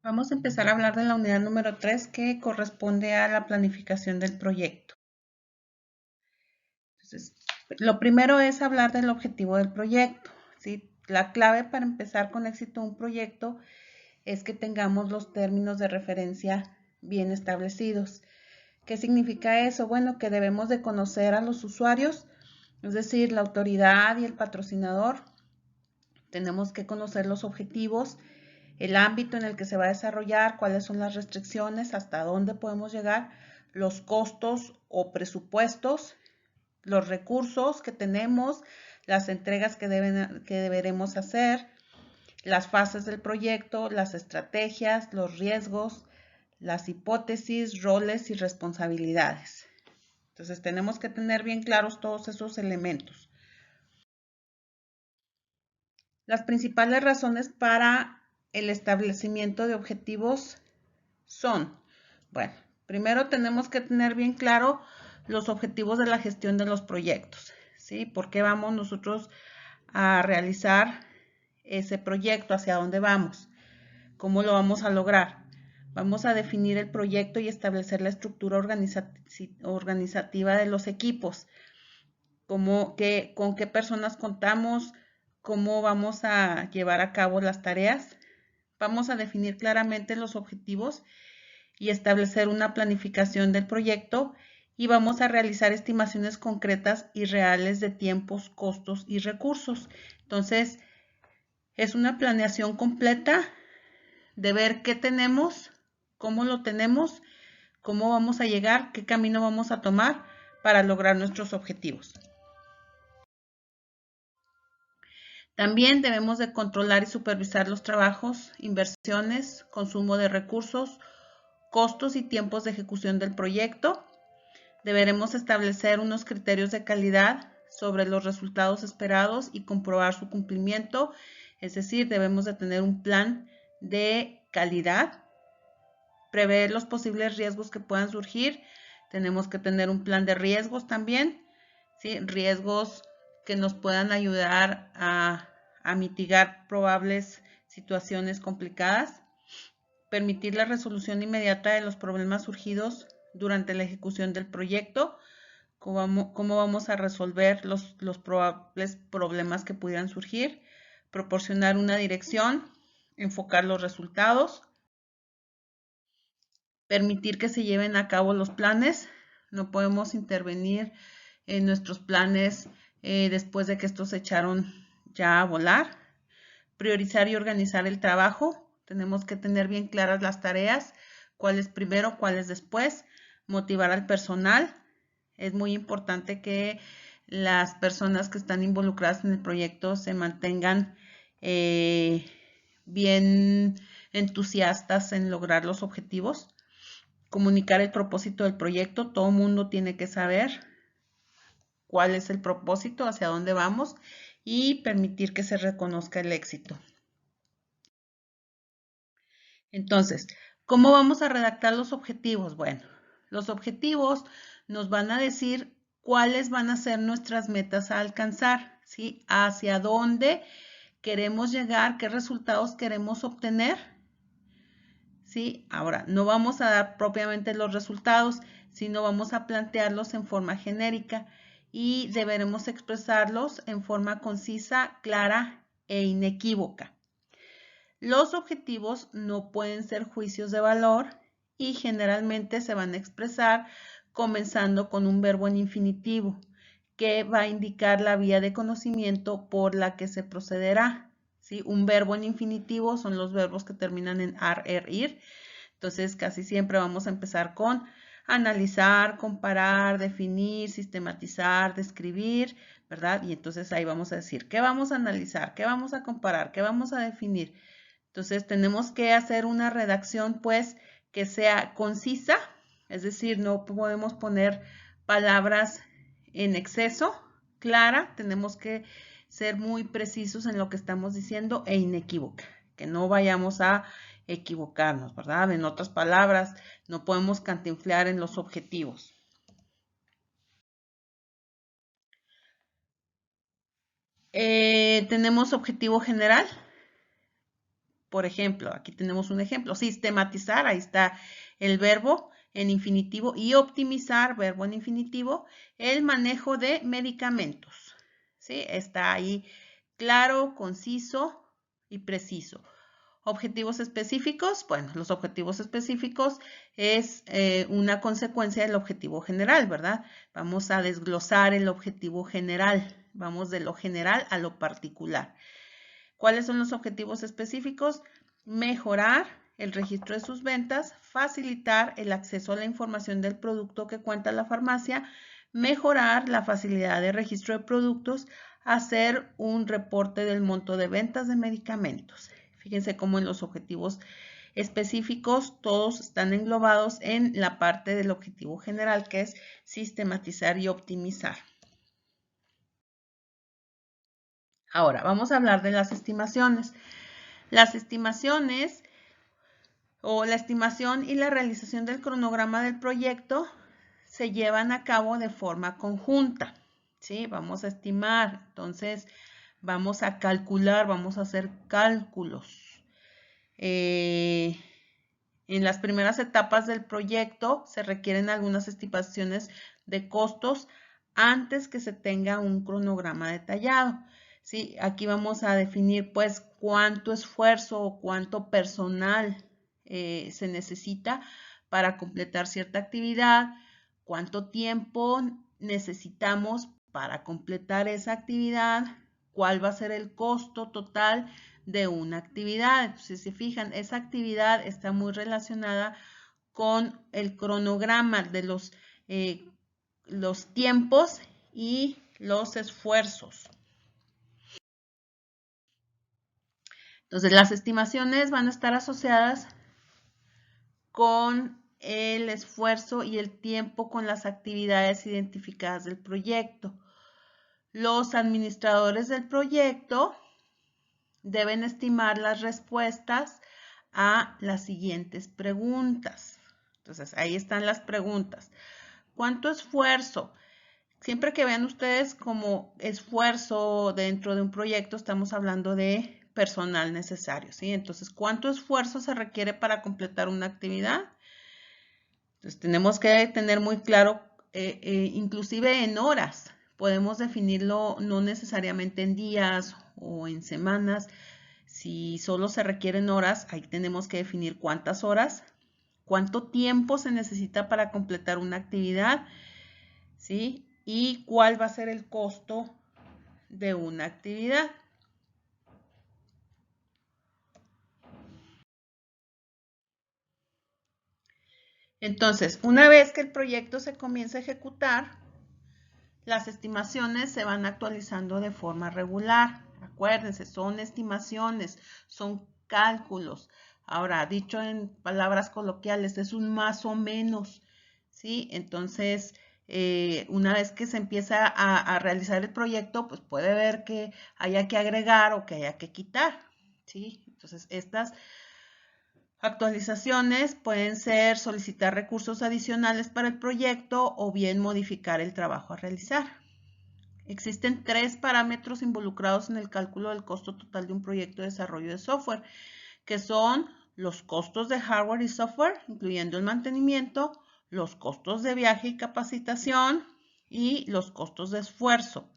Vamos a empezar a hablar de la unidad número 3 que corresponde a la planificación del proyecto. Entonces, lo primero es hablar del objetivo del proyecto, ¿sí? La clave para empezar con éxito un proyecto es que tengamos los términos de referencia bien establecidos. ¿Qué significa eso? Bueno, que debemos de conocer a los usuarios, es decir, la autoridad y el patrocinador. Tenemos que conocer los objetivos, el ámbito en el que se va a desarrollar, cuáles son las restricciones, hasta dónde podemos llegar, los costos o presupuestos, los recursos que tenemos, las entregas que deberemos hacer, las fases del proyecto, las estrategias, los riesgos, las hipótesis, roles y responsabilidades. Entonces tenemos que tener bien claros todos esos elementos. Las principales razones para el establecimiento de objetivos son, bueno, primero tenemos que tener bien claro los objetivos de la gestión de los proyectos, ¿sí? ¿Por qué vamos nosotros a realizar ese proyecto? ¿Hacia dónde vamos? ¿Cómo lo vamos a lograr? Vamos a definir el proyecto y establecer la estructura organizativa de los equipos, con qué personas contamos, cómo vamos a llevar a cabo las tareas. Vamos a definir claramente los objetivos y establecer una planificación del proyecto y vamos a realizar estimaciones concretas y reales de tiempos, costos y recursos. Entonces, es una planeación completa de ver qué tenemos, cómo lo tenemos, cómo vamos a llegar, qué camino vamos a tomar para lograr nuestros objetivos. También debemos de controlar y supervisar los trabajos, inversiones, consumo de recursos, costos y tiempos de ejecución del proyecto. Deberemos establecer unos criterios de calidad sobre los resultados esperados y comprobar su cumplimiento. Es decir, debemos de tener un plan de calidad, prever los posibles riesgos que puedan surgir. Tenemos que tener un plan de riesgos también, ¿sí? Riesgos que nos puedan ayudar a mitigar probables situaciones complicadas, permitir la resolución inmediata de los problemas surgidos durante la ejecución del proyecto, cómo vamos a resolver los probables problemas que pudieran surgir, proporcionar una dirección, enfocar los resultados, permitir que se lleven a cabo los planes. No podemos intervenir en nuestros planes después de que estos se echaron ya a volar. Priorizar y organizar el trabajo. Tenemos que tener bien claras las tareas, cuáles primero, cuáles después. Motivar al personal. Es muy importante que las personas que están involucradas en el proyecto se mantengan bien entusiastas en lograr los objetivos. Comunicar el propósito del proyecto. Todo el mundo tiene que saber cuál es el propósito, hacia dónde vamos y permitir que se reconozca el éxito. Entonces, ¿cómo vamos a redactar los objetivos? Bueno, los objetivos nos van a decir cuáles van a ser nuestras metas a alcanzar, ¿sí? Hacia dónde queremos llegar, qué resultados queremos obtener, ¿sí? Ahora, no vamos a dar propiamente los resultados, sino vamos a plantearlos en forma genérica y deberemos expresarlos en forma concisa, clara e inequívoca. Los objetivos no pueden ser juicios de valor y generalmente se van a expresar comenzando con un verbo en infinitivo que va a indicar la vía de conocimiento por la que se procederá. ¿Sí? Un verbo en infinitivo son los verbos que terminan en ar, er, ir. Entonces, casi siempre vamos a empezar con analizar, comparar, definir, sistematizar, describir, ¿verdad? Y entonces ahí vamos a decir, ¿qué vamos a analizar? ¿Qué vamos a comparar? ¿Qué vamos a definir? Entonces, tenemos que hacer una redacción, pues, que sea concisa, es decir, no podemos poner palabras en exceso, clara, tenemos que ser muy precisos en lo que estamos diciendo e inequívoca, que no vayamos a equivocarnos, ¿verdad? En otras palabras, no podemos cantinflear en los objetivos. Tenemos objetivo general. Por ejemplo, aquí tenemos un ejemplo, sistematizar, ahí está el verbo en infinitivo, y optimizar, verbo en infinitivo, el manejo de medicamentos. ¿Sí? Está ahí claro, conciso y preciso. Objetivos específicos, bueno, los objetivos específicos es una consecuencia del objetivo general, ¿verdad? Vamos a desglosar el objetivo general, vamos de lo general a lo particular. ¿Cuáles son los objetivos específicos? Mejorar el registro de sus ventas, facilitar el acceso a la información del producto que cuenta la farmacia, mejorar la facilidad de registro de productos, hacer un reporte del monto de ventas de medicamentos. Fíjense cómo en los objetivos específicos todos están englobados en la parte del objetivo general, que es sistematizar y optimizar. Ahora, vamos a hablar de las estimaciones. Las estimaciones o la estimación y la realización del cronograma del proyecto se llevan a cabo de forma conjunta. ¿Sí? Vamos a estimar, entonces vamos a calcular, vamos a hacer cálculos. En las primeras etapas del proyecto se requieren algunas estimaciones de costos antes que se tenga un cronograma detallado. ¿Sí? Aquí vamos a definir pues cuánto esfuerzo o cuánto personal se necesita para completar cierta actividad, cuánto tiempo necesitamos para completar esa actividad, cuál va a ser el costo total de una actividad. Entonces, si se fijan, esa actividad está muy relacionada con el cronograma de los tiempos y los esfuerzos. Entonces, las estimaciones van a estar asociadas con el esfuerzo y el tiempo con las actividades identificadas del proyecto. Los administradores del proyecto deben estimar las respuestas a las siguientes preguntas. Entonces, ahí están las preguntas. ¿Cuánto esfuerzo? Siempre que vean ustedes como esfuerzo dentro de un proyecto, estamos hablando de personal necesario, ¿sí? Entonces, ¿cuánto esfuerzo se requiere para completar una actividad? Entonces, tenemos que tener muy claro, inclusive en horas, podemos definirlo no necesariamente en días o en semanas. Si solo se requieren horas, ahí tenemos que definir cuántas horas, cuánto tiempo se necesita para completar una actividad, ¿sí? Y cuál va a ser el costo de una actividad. Entonces, una vez que el proyecto se comienza a ejecutar, las estimaciones se van actualizando de forma regular. Acuérdense, son estimaciones, son cálculos. Ahora, dicho en palabras coloquiales, es un más o menos, ¿sí? Entonces, una vez que se empieza a realizar el proyecto, pues puede ver que haya que agregar o que haya que quitar, ¿sí? Entonces, estas actualizaciones pueden ser solicitar recursos adicionales para el proyecto o bien modificar el trabajo a realizar. Existen 3 parámetros involucrados en el cálculo del costo total de un proyecto de desarrollo de software, que son los costos de hardware y software, incluyendo el mantenimiento, los costos de viaje y capacitación y los costos de esfuerzo.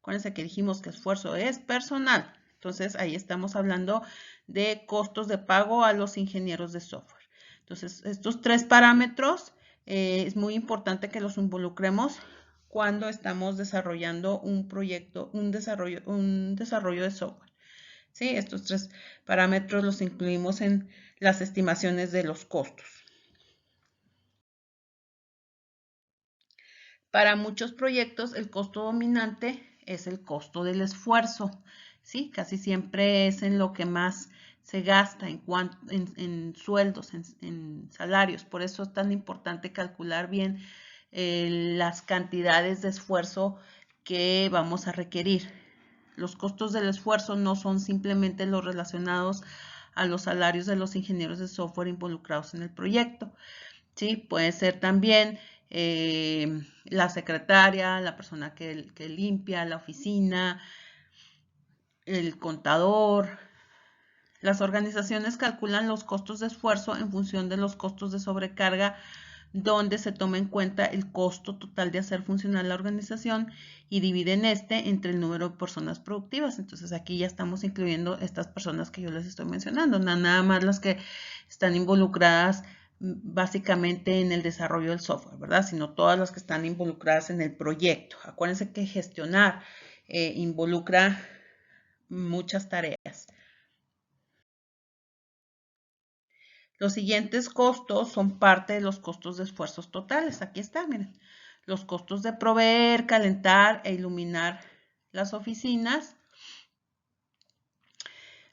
Acuérdense que dijimos que esfuerzo es personal. Entonces, ahí estamos hablando de costos de pago a los ingenieros de software. Entonces, estos 3 parámetros es muy importante que los involucremos cuando estamos desarrollando un proyecto, un desarrollo de software. ¿Sí? Estos 3 parámetros los incluimos en las estimaciones de los costos. Para muchos proyectos, el costo dominante es el costo del esfuerzo. ¿Sí? Casi siempre es en lo que más se gasta en sueldos, en salarios. Por eso es tan importante calcular bien las cantidades de esfuerzo que vamos a requerir. Los costos del esfuerzo no son simplemente los relacionados a los salarios de los ingenieros de software involucrados en el proyecto. ¿Sí? Puede ser también la secretaria, la persona que limpia la oficina, el contador, Las organizaciones calculan los costos de esfuerzo en función de los costos de sobrecarga, donde se toma en cuenta el costo total de hacer funcionar la organización y dividen este entre el número de personas productivas. Entonces aquí ya estamos incluyendo estas personas que yo les estoy mencionando, nada más las que están involucradas básicamente en el desarrollo del software, ¿verdad? Sino todas las que están involucradas en el proyecto. Acuérdense que gestionar involucra muchas tareas. Los siguientes costos son parte de los costos de esfuerzos totales. Aquí está, miren. Los costos de proveer, calentar e iluminar las oficinas.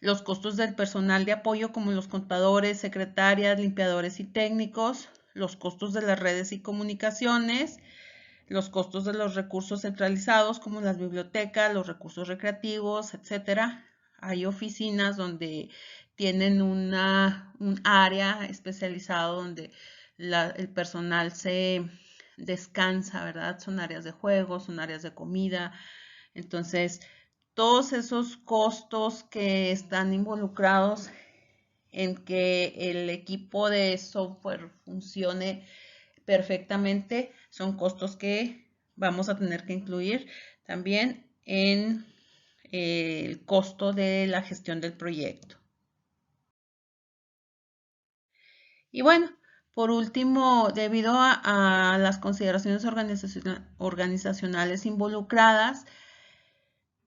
Los costos del personal de apoyo como los contadores, secretarias, limpiadores y técnicos. Los costos de las redes y comunicaciones. Los costos de los recursos centralizados como las bibliotecas, los recursos recreativos, etcétera. Hay oficinas donde tienen un área especializada donde el personal se descansa, ¿verdad? Son áreas de juego, son áreas de comida. Entonces, todos esos costos que están involucrados en que el equipo de software funcione perfectamente son costos que vamos a tener que incluir también en el costo de la gestión del proyecto. Y bueno, por último, debido a las consideraciones organizacionales involucradas,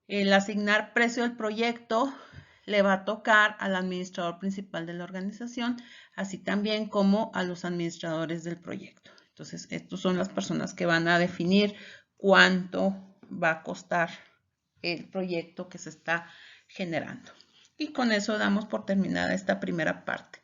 el asignar precio al proyecto le va a tocar al administrador principal de la organización, así también como a los administradores del proyecto. Entonces, estos son las personas que van a definir cuánto va a costar el proyecto que se está generando. Y con eso damos por terminada esta primera parte.